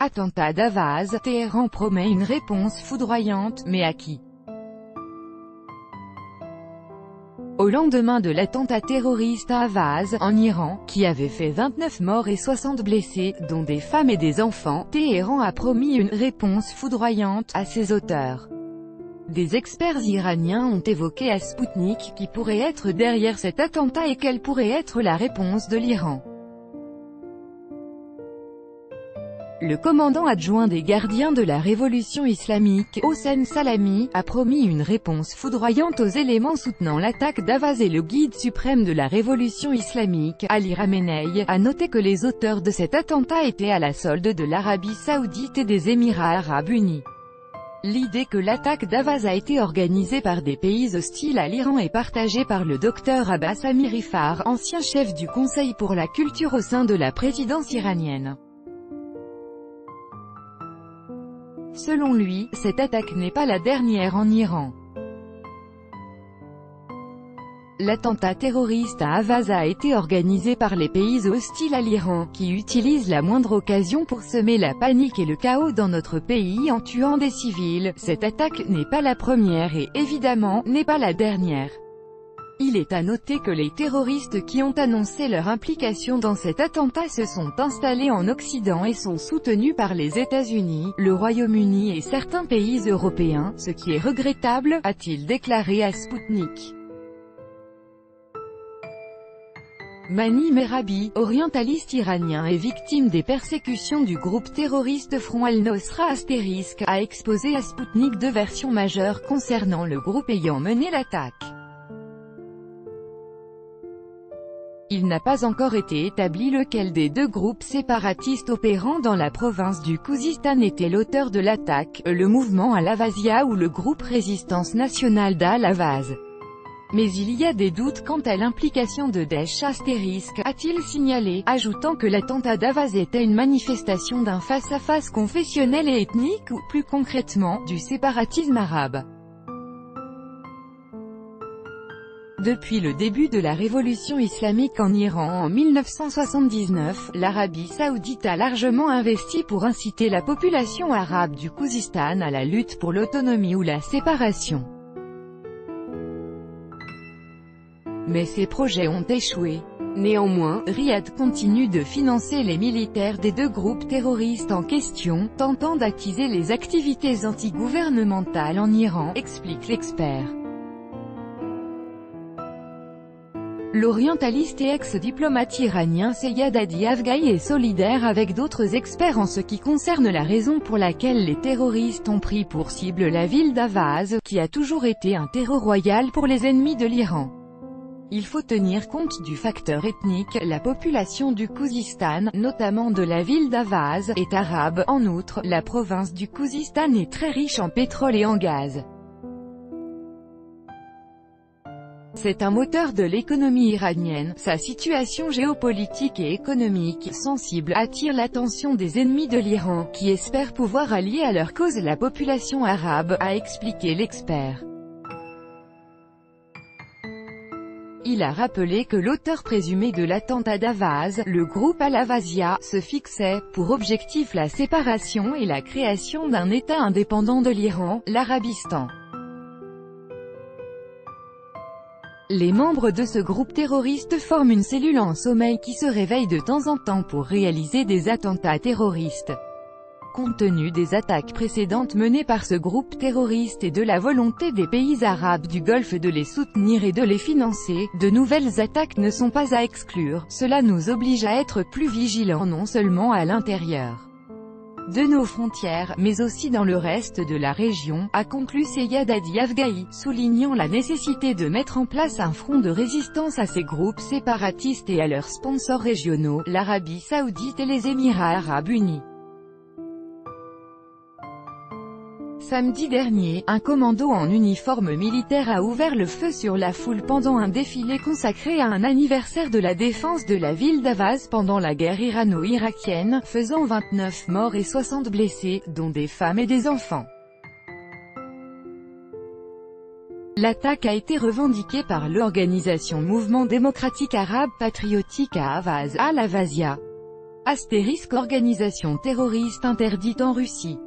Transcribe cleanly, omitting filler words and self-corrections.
Attentat d'Ahvaz, Téhéran promet une réponse foudroyante, mais à qui? Au lendemain de l'attentat terroriste à Ahvaz, en Iran, qui avait fait 29 morts et 60 blessés, dont des femmes et des enfants, Téhéran a promis une réponse foudroyante à ses auteurs. Des experts iraniens ont évoqué à Sputnik qui pourrait être derrière cet attentat et quelle pourrait être la réponse de l'Iran. Le commandant adjoint des gardiens de la révolution islamique, Hossein Salami, a promis une réponse foudroyante aux éléments soutenant l'attaque d'Ahvaz et le guide suprême de la révolution islamique, Ali Khamenei, a noté que les auteurs de cet attentat étaient à la solde de l'Arabie Saoudite et des Émirats Arabes Unis. L'idée que l'attaque d'Ahvaz a été organisée par des pays hostiles à l'Iran est partagée par le docteur Abbas Amirifar, ancien chef du Conseil pour la culture au sein de la présidence iranienne. Selon lui, cette attaque n'est pas la dernière en Iran. L'attentat terroriste à Ahvaz a été organisé par les pays hostiles à l'Iran, qui utilisent la moindre occasion pour semer la panique et le chaos dans notre pays en tuant des civils. Cette attaque n'est pas la première et, évidemment, n'est pas la dernière. Il est à noter que les terroristes qui ont annoncé leur implication dans cet attentat se sont installés en Occident et sont soutenus par les États-Unis, le Royaume-Uni et certains pays européens, ce qui est regrettable, a-t-il déclaré à Sputnik. Mani Mehrabi, orientaliste iranien et victime des persécutions du groupe terroriste Front al-Nosra *, a exposé à Sputnik deux versions majeures concernant le groupe ayant mené l'attaque. Il n'a pas encore été établi lequel des deux groupes séparatistes opérant dans la province du Khouzistan était l'auteur de l'attaque, le mouvement Al-Ahvazia ou le groupe Résistance Nationale d'Al-Ahvaz. Mais il y a des doutes quant à l'implication de Daesh *, a-t-il signalé, ajoutant que l'attentat d'Ahvaz était une manifestation d'un face-à-face confessionnel et ethnique ou, plus concrètement, du séparatisme arabe. Depuis le début de la révolution islamique en Iran en 1979, l'Arabie saoudite a largement investi pour inciter la population arabe du Khouzistan à la lutte pour l'autonomie ou la séparation. Mais ces projets ont échoué. Néanmoins, Riyad continue de financer les militaires des deux groupes terroristes en question, tentant d'attiser les activités antigouvernementales en Iran, explique l'expert. L'orientaliste et ex-diplomate iranien Seyad Hadi Afghai est solidaire avec d'autres experts en ce qui concerne la raison pour laquelle les terroristes ont pris pour cible la ville d'Ahvaz, qui a toujours été un terreau royal pour les ennemis de l'Iran. Il faut tenir compte du facteur ethnique, la population du Khouzistan, notamment de la ville d'Ahvaz, est arabe. En outre, la province du Khouzistan est très riche en pétrole et en gaz. C'est un moteur de l'économie iranienne. Sa situation géopolitique et économique sensible attire l'attention des ennemis de l'Iran, qui espèrent pouvoir allier à leur cause la population arabe, a expliqué l'expert. Il a rappelé que l'auteur présumé de l'attentat d'Ahvaz, le groupe Al-Ahvazia, se fixait, pour objectif la séparation et la création d'un État indépendant de l'Iran, l'Arabistan. Les membres de ce groupe terroriste forment une cellule en sommeil qui se réveille de temps en temps pour réaliser des attentats terroristes. Compte tenu des attaques précédentes menées par ce groupe terroriste et de la volonté des pays arabes du Golfe de les soutenir et de les financer, de nouvelles attaques ne sont pas à exclure. Cela nous oblige à être plus vigilants non seulement à l'intérieur de nos frontières, mais aussi dans le reste de la région, a conclu Seyad Hadi Afghai, soulignant la nécessité de mettre en place un front de résistance à ces groupes séparatistes et à leurs sponsors régionaux, l'Arabie Saoudite et les Émirats Arabes Unis. Samedi dernier, un commando en uniforme militaire a ouvert le feu sur la foule pendant un défilé consacré à un anniversaire de la défense de la ville d'Ahvaz pendant la guerre irano-irakienne, faisant 29 morts et 60 blessés, dont des femmes et des enfants. L'attaque a été revendiquée par l'organisation Mouvement démocratique arabe patriotique à Ahvaz, Al-Ahvazia. Astérisque organisation terroriste interdite en Russie.